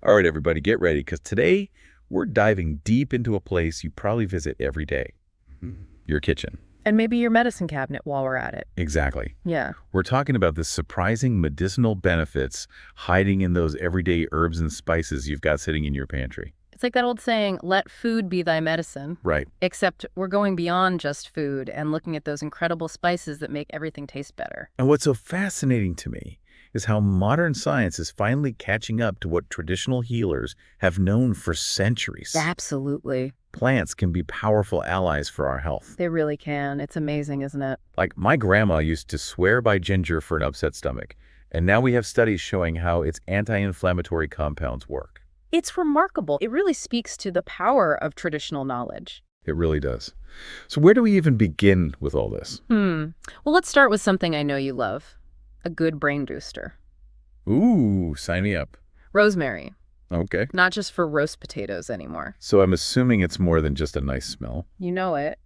All right, everybody, get ready, because today we're diving deep into a place you probably visit every day. Your kitchen. And maybe your medicine cabinet while we're at it. Exactly. Yeah. We're talking about the surprising medicinal benefits hiding in those everyday herbs and spices you've got sitting in your pantry. It's like that old saying, let food be thy medicine. Right. Except we're going beyond just food and looking at those incredible spices that make everything taste better. And what's so fascinating to me is how modern science is finally catching up to what traditional healers have known for centuries. Absolutely. Plants can be powerful allies for our health. They really can. It's amazing, isn't it? Like, my grandma used to swear by ginger for an upset stomach, and now we have studies showing how its anti-inflammatory compounds work. It's remarkable. It really speaks to the power of traditional knowledge. It really does. So where do we even begin with all this? Well, let's start with something I know you love. A good brain booster. Ooh, sign me up. Rosemary. Okay. Not just for roast potatoes anymore. So I'm assuming it's more than just a nice smell. You know it.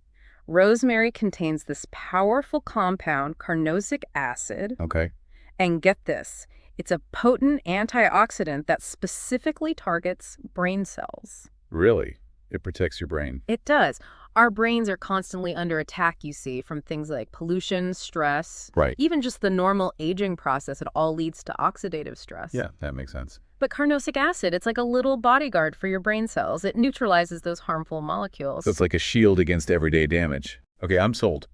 Rosemary contains this powerful compound, carnosic acid. Okay. And get this, it's a potent antioxidant that specifically targets brain cells. Really? It protects your brain. It does. Our brains are constantly under attack, you see, from things like pollution, stress. Right. Even just the normal aging process, it all leads to oxidative stress. Yeah, that makes sense. But carnosic acid, it's like a little bodyguard for your brain cells. It neutralizes those harmful molecules. So it's like a shield against everyday damage. Okay, I'm sold.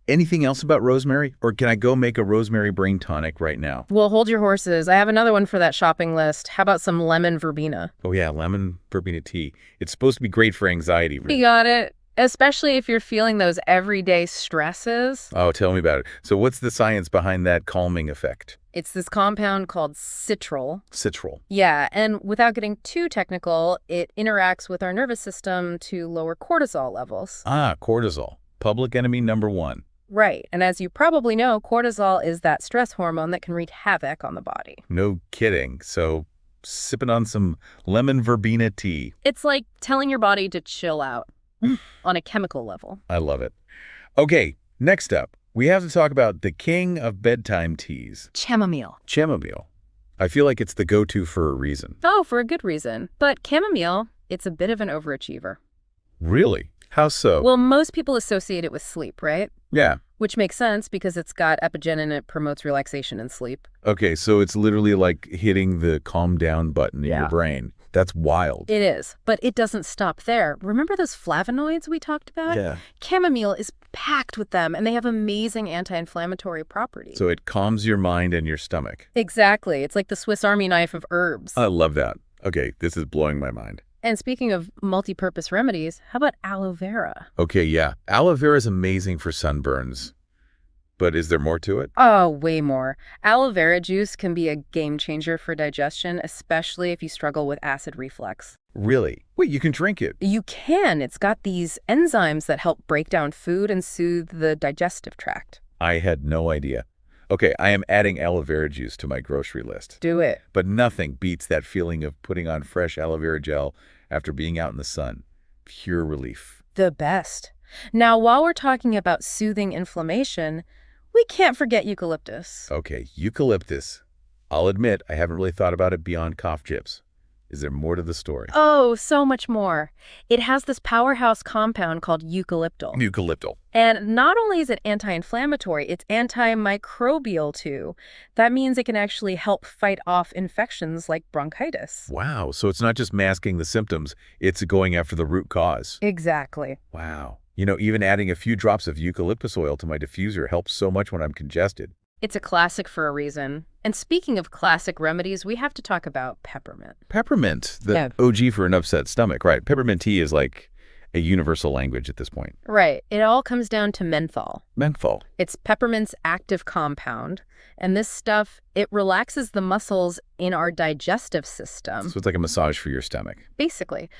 Anything else about rosemary? Or can I go make a rosemary brain tonic right now? Well, hold your horses. I have another one for that shopping list. How about some lemon verbena? Oh yeah, lemon verbena tea. It's supposed to be great for anxiety. You got it. Especially if you're feeling those everyday stresses. Oh, tell me about it. So what's the science behind that calming effect? It's this compound called citrol. Citrol. Yeah, and without getting too technical, it interacts with our nervous system to lower cortisol levels. Ah, cortisol. Public enemy number one. Right, and as you probably know, cortisol is that stress hormone that can wreak havoc on the body. No kidding. So sipping on some lemon verbena tea. It's like telling your body to chill out on a chemical level. I love it. Okay, next up, we have to talk about the king of bedtime teas. Chamomile. Chamomile. I feel like it's the go-to for a reason. Oh, for a good reason. But chamomile, it's a bit of an overachiever. Really? How so? Well, most people associate it with sleep, right? Yeah. Which makes sense because it's got epigenin and it promotes relaxation and sleep. Okay, so it's literally like hitting the calm down button in Yeah. your brain. That's wild. It is, but it doesn't stop there. Remember those flavonoids we talked about? Yeah. Chamomile is packed with them, and they have amazing anti-inflammatory properties. So it calms your mind and your stomach. Exactly. It's like the Swiss Army knife of herbs. I love that. Okay, this is blowing my mind. And speaking of multi-purpose remedies, how about aloe vera? Okay, yeah. Aloe vera is amazing for sunburns. But is there more to it? Oh, way more. Aloe vera juice can be a game changer for digestion, especially if you struggle with acid reflux. Really? Wait, you can drink it? You can. It's got these enzymes that help break down food and soothe the digestive tract. I had no idea. Okay, I am adding aloe vera juice to my grocery list. Do it. But nothing beats that feeling of putting on fresh aloe vera gel after being out in the sun. Pure relief. The best. Now, while we're talking about soothing inflammation, we can't forget eucalyptus. Okay, eucalyptus. I'll admit I haven't really thought about it beyond cough chips. Is there more to the story? Oh, so much more. It has this powerhouse compound called eucalyptal. Eucalyptal. And not only is it anti-inflammatory, it's antimicrobial too. That means it can actually help fight off infections like bronchitis. Wow, so it's not just masking the symptoms, it's going after the root cause. Exactly. Wow. You know, even adding a few drops of eucalyptus oil to my diffuser helps so much when I'm congested. It's a classic for a reason. And speaking of classic remedies, we have to talk about peppermint. Peppermint, the Yeah. OG for an upset stomach, right? Peppermint tea is like a universal language at this point. Right. It all comes down to menthol. Menthol. It's peppermint's active compound. And this stuff, it relaxes the muscles in our digestive system. So it's like a massage for your stomach. Basically.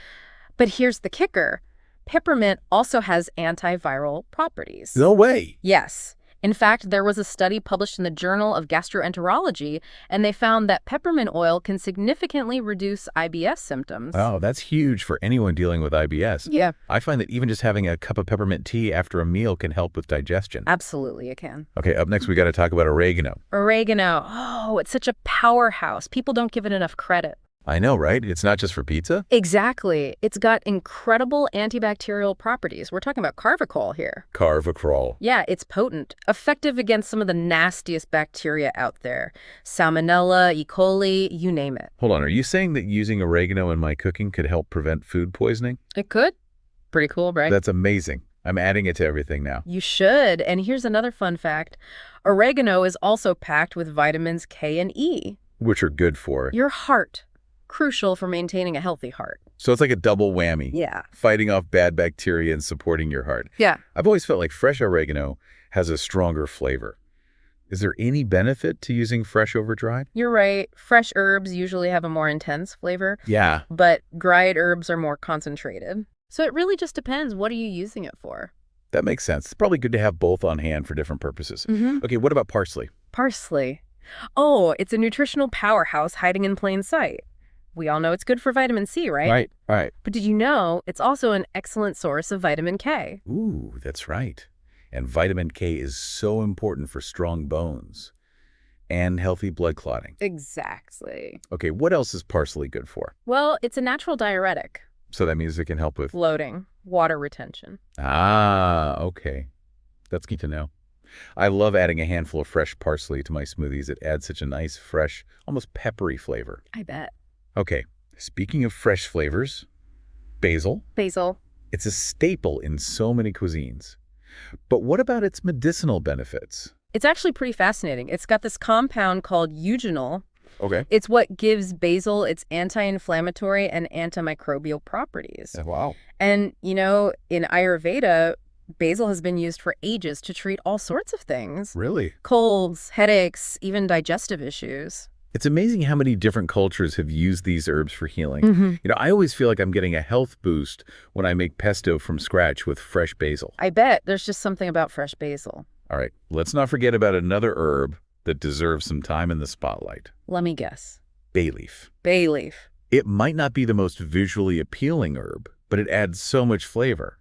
But here's the kicker. Peppermint also has antiviral properties. No way. Yes. In fact, there was a study published in the Journal of Gastroenterology, and they found that peppermint oil can significantly reduce IBS symptoms. Wow, that's huge for anyone dealing with IBS. Yeah. I find that even just having a cup of peppermint tea after a meal can help with digestion. Absolutely, it can. Okay, up next we got to talk about oregano. Oregano. Oh, it's such a powerhouse. People don't give it enough credit. I know, right? It's not just for pizza? Exactly. It's got incredible antibacterial properties. We're talking about carvacrol here. Carvacrol. Yeah, it's potent, effective against some of the nastiest bacteria out there. Salmonella, E. coli, you name it. Hold on, are you saying that using oregano in my cooking could help prevent food poisoning? It could. Pretty cool, right? That's amazing. I'm adding it to everything now. You should. And here's another fun fact. Oregano is also packed with vitamins K and E. Which are good for Your heart. Crucial for maintaining a healthy heart. So it's like a double whammy. Yeah. Fighting off bad bacteria and supporting your heart. Yeah. I've always felt like fresh oregano has a stronger flavor. Is there any benefit to using fresh over dried? You're right. Fresh herbs usually have a more intense flavor, Yeah. but dried herbs are more concentrated. So it really just depends. What are you using it for? That makes sense. It's probably good to have both on hand for different purposes. Okay, what about parsley? Parsley. Oh, it's a nutritional powerhouse hiding in plain sight. We all know it's good for vitamin C, right? Right. But did you know it's also an excellent source of vitamin K? Ooh, that's right. And vitamin K is so important for strong bones and healthy blood clotting. Exactly. Okay, what else is parsley good for? Well, it's a natural diuretic. So that means it can help with... Bloating, water retention. Ah, okay. That's key to know. I love adding a handful of fresh parsley to my smoothies. It adds such a nice, fresh, almost peppery flavor. I bet. Okay, speaking of fresh flavors, basil. Basil. It's a staple in so many cuisines. But what about its medicinal benefits? It's actually pretty fascinating. It's got this compound called eugenol. Okay. It's what gives basil its anti-inflammatory and antimicrobial properties. Wow. And, you know, in Ayurveda, basil has been used for ages to treat all sorts of things. Really? Colds, headaches, even digestive issues. It's amazing how many different cultures have used these herbs for healing. I always feel like I'm getting a health boost when I make pesto from scratch with fresh basil. I bet there's just something about fresh basil. All right, let's not forget about another herb that deserves some time in the spotlight. Let me guess. Bay leaf. Bay leaf. It might not be the most visually appealing herb, but it adds so much flavor.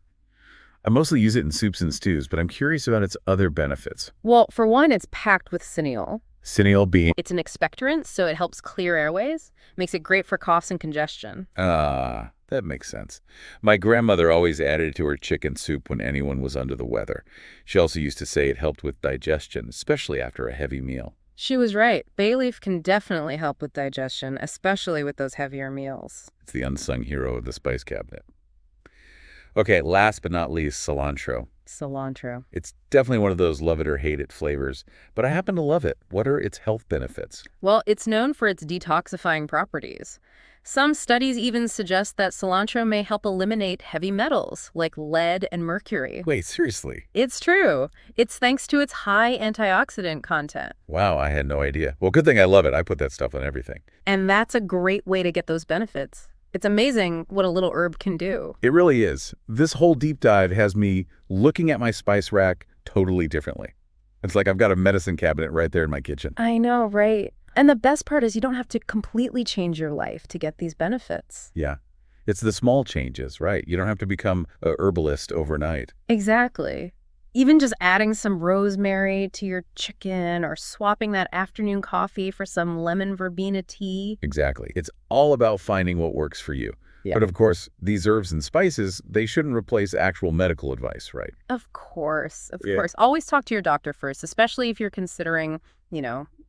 I mostly use it in soups and stews, but I'm curious about its other benefits. Well, for one, it's packed with cineol. Cineol being... It's an expectorant, so it helps clear airways. Makes it great for coughs and congestion. That makes sense. My grandmother always added it to her chicken soup when anyone was under the weather. She also used to say it helped with digestion, especially after a heavy meal. She was right. Bay leaf can definitely help with digestion, especially with those heavier meals. It's the unsung hero of the spice cabinet. Okay, last but not least, cilantro. Cilantro. It's definitely one of those love it or hate it flavors, but I happen to love it. What are its health benefits? Well, it's known for its detoxifying properties. Some studies even suggest that cilantro may help eliminate heavy metals like lead and mercury. Wait, seriously? It's true. It's thanks to its high antioxidant content. Wow, I had no idea. Well, good thing I love it. I put that stuff on everything. And that's a great way to get those benefits. It's amazing what a little herb can do. It really is. This whole deep dive has me looking at my spice rack totally differently. It's like I've got a medicine cabinet right there in my kitchen. I know, right? And the best part is you don't have to completely change your life to get these benefits. Yeah. It's the small changes, right? You don't have to become a herbalist overnight. Exactly. Even just adding some rosemary to your chicken or swapping that afternoon coffee for some lemon verbena tea. Exactly. It's all about finding what works for you. Yeah. But of course, these herbs and spices, they shouldn't replace actual medical advice, right? Of course. Always talk to your doctor first, especially if you're considering,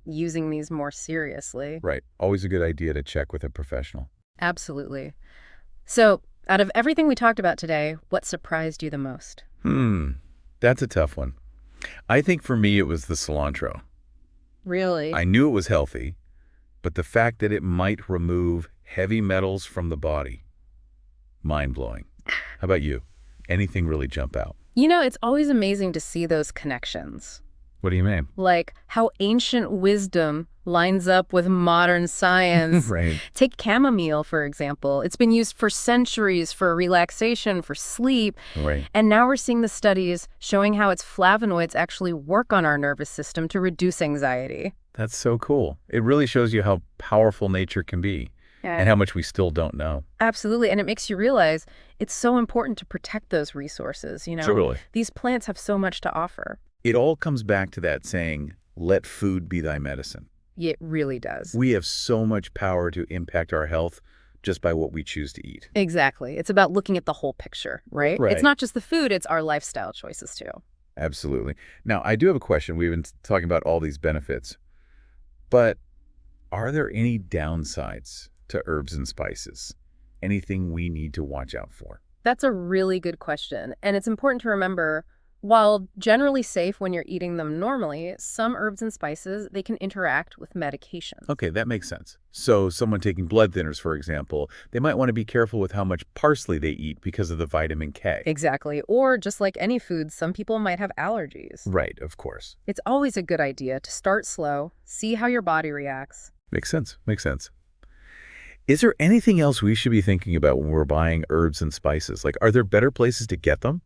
using these more seriously. Right. Always a good idea to check with a professional. Absolutely. So, out of everything we talked about today, what surprised you the most? That's a tough one. I think for me, it was the cilantro. Really? I knew it was healthy, but the fact that it might remove heavy metals from the body, mind-blowing. How about you? Anything really jump out? It's always amazing to see those connections. What do you mean? Like how ancient wisdom lines up with modern science. Right. Take chamomile, for example. It's been used for centuries for relaxation, for sleep. Right. And now we're seeing the studies showing how its flavonoids actually work on our nervous system to reduce anxiety. That's so cool. It really shows you how powerful nature can be. Yeah. And how much we still don't know. Absolutely. And it makes you realize it's so important to protect those resources. Totally. These plants have so much to offer. It all comes back to that saying, let food be thy medicine. It really does. We have so much power to impact our health just by what we choose to eat. Exactly. It's about looking at the whole picture, right? Right. It's not just the food, it's our lifestyle choices too. Absolutely. Now, I do have a question. We've been talking about all these benefits, but are there any downsides to herbs and spices? Anything we need to watch out for? That's a really good question. And it's important to remember, while generally safe when you're eating them normally, some herbs and spices, they can interact with medications. Okay, that makes sense. So someone taking blood thinners, for example, they might want to be careful with how much parsley they eat because of the vitamin K. Exactly. Or just like any food, some people might have allergies. Right, of course. It's always a good idea to start slow, see how your body reacts. Makes sense. Makes sense. Is there anything else we should be thinking about when we're buying herbs and spices? Like, are there better places to get them?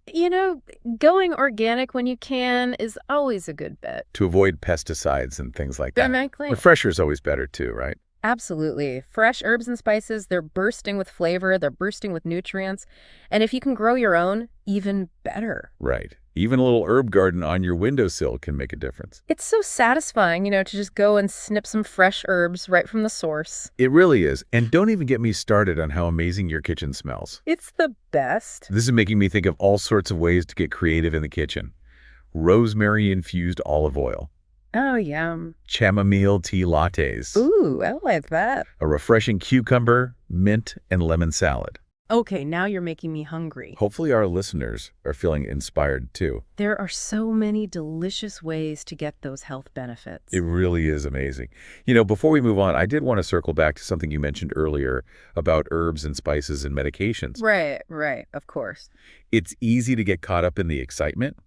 Going organic when you can is always a good bet. To avoid pesticides and things like that. Exactly. Refresher is always better too, right? Absolutely. Fresh herbs and spices, they're bursting with flavor, they're bursting with nutrients. And if you can grow your own, even better. Right. Even a little herb garden on your windowsill can make a difference. It's so satisfying, to just go and snip some fresh herbs right from the source. It really is. And don't even get me started on how amazing your kitchen smells. It's the best. This is making me think of all sorts of ways to get creative in the kitchen. Rosemary-infused olive oil. Oh, yum. Chamomile tea lattes. Ooh, I like that. A refreshing cucumber, mint, and lemon salad. Okay, now you're making me hungry. Hopefully our listeners are feeling inspired too. There are so many delicious ways to get those health benefits. It really is amazing. Before we move on, I did want to circle back to something you mentioned earlier about herbs and spices and medications. Right, of course. It's easy to get caught up in the excitement,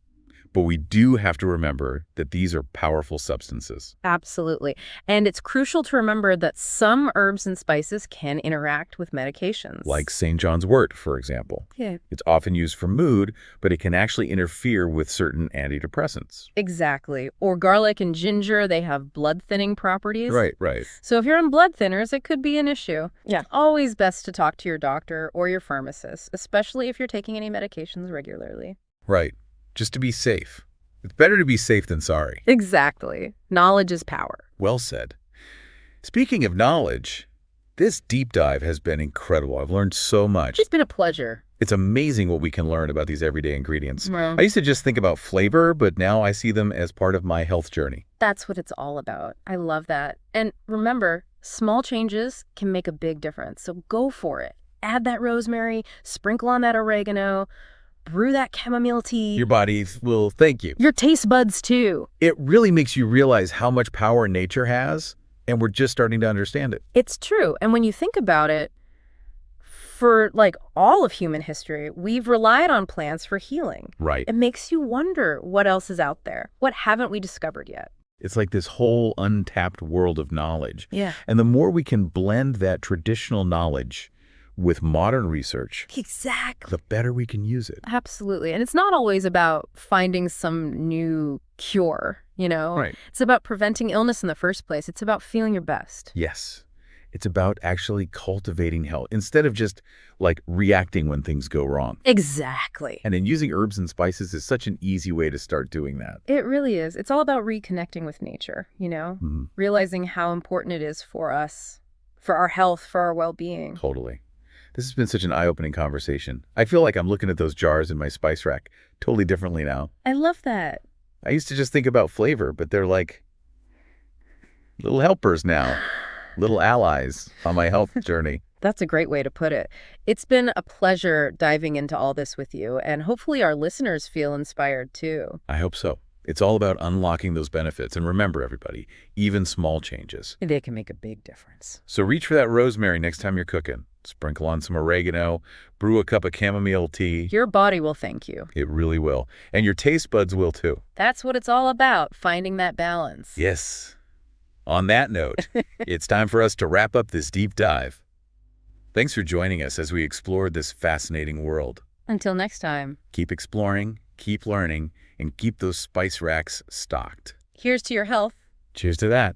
but we do have to remember that these are powerful substances. Absolutely. And it's crucial to remember that some herbs and spices can interact with medications. Like St. John's wort, for example. Yeah. It's often used for mood, but it can actually interfere with certain antidepressants. Exactly. Or garlic and ginger, they have blood-thinning properties. Right. So if you're on blood thinners, it could be an issue. Yeah. Always best to talk to your doctor or your pharmacist, especially if you're taking any medications regularly. Right. Just to be safe. It's better to be safe than sorry. Exactly. Knowledge is power. Well said. Speaking of knowledge, this deep dive has been incredible. I've learned so much. It's been a pleasure. It's amazing what we can learn about these everyday ingredients. Well, I used to just think about flavor, but now I see them as part of my health journey. that's what it's all about. I love that. And remember, small changes can make a big difference. So go for it. Add that rosemary, sprinkle on that oregano, brew that chamomile tea. Your body will thank you. Your taste buds, too. It really makes you realize how much power nature has, and we're just starting to understand it. It's true. And when you think about it, for all of human history, we've relied on plants for healing. Right. It makes you wonder what else is out there. What haven't we discovered yet? It's like this whole untapped world of knowledge. Yeah. And the more we can blend that traditional knowledge with modern research, Exactly. the better we can use it. Absolutely. And it's not always about finding some new cure, Right. It's about preventing illness in the first place. It's about feeling your best. Yes. It's about actually cultivating health instead of just reacting when things go wrong. Exactly. And in using herbs and spices is such an easy way to start doing that. It really is. It's all about reconnecting with nature, Mhm. realizing how important it is for us, for our health, for our well-being. Totally. This has been such an eye-opening conversation. I feel like I'm looking at those jars in my spice rack totally differently now. I love that. I used to just think about flavor, but they're like little helpers now, little allies on my health journey. That's a great way to put it. It's been a pleasure diving into all this with you, and hopefully our listeners feel inspired too. I hope so. It's all about unlocking those benefits. And remember, everybody, even small changes. They can make a big difference. So reach for that rosemary next time you're cooking. Sprinkle on some oregano, brew a cup of chamomile tea. Your body will thank you. It really will. And your taste buds will too. That's what it's all about, finding that balance. Yes. On that note, it's time for us to wrap up this deep dive. Thanks for joining us as we explored this fascinating world. Until next time. Keep exploring, keep learning, and keep those spice racks stocked. Here's to your health. Cheers to that.